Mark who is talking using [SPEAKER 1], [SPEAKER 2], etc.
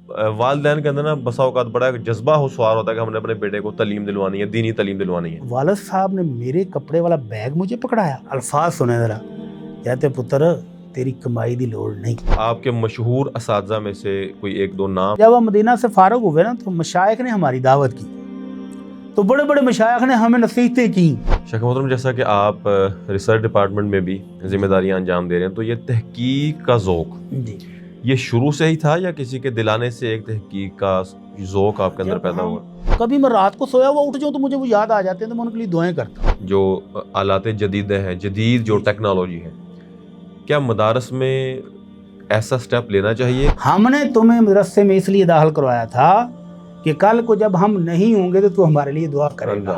[SPEAKER 1] वालिदैन के अंदर ना बसा औकात बड़ा एक जज्बा हो सवार होता है कि हमने अपने बेटे को तालीम दिलवानी है, दीनी तालीम दिलवानी है।
[SPEAKER 2] वालिद साहब ने मेरे कपड़े वाला बैग मुझे पकड़ाया। अल्फाज सुने जरा, कहते पुत्र तेरी कमाई दी लोड़ नहीं।
[SPEAKER 1] आपके मशहूर असातिज़ा में से कोई एक दो नाम।
[SPEAKER 2] जब हम मदीना से फारूक हुए ना तो मशाइख ने हमारी दावत की, तो बड़े बड़े मशाइख ने हमें नसीहतें की।
[SPEAKER 1] शेख मोहतरम, जैसा कि आप रिसर्च डिपार्टमेंट में भी जिम्मेदारियां अंजाम दे रहे हैं, तो ये तहकीक का ज़ौक़
[SPEAKER 2] जी,
[SPEAKER 1] ये शुरू से ही था या किसी के दिलाने से एक तहकीक का ज़ौक़ आपके अंदर पैदा हुआ?
[SPEAKER 2] कभी मैं रात को सोया हुआ उठ जाऊँ तो मुझे वो याद आ जाते हैं, तो मैं उनके लिए दुआएं करता हूँ।
[SPEAKER 1] जो आलात जदीद हैं, जदीद जो टेक्नोलॉजी है, क्या मदारस में ऐसा स्टेप लेना चाहिए?
[SPEAKER 2] हमने तुम्हें मदरसे में इसलिए दाखिल करवाया था कि कल को जब हम नहीं होंगे तो तू हमारे लिए दुआ करेगा।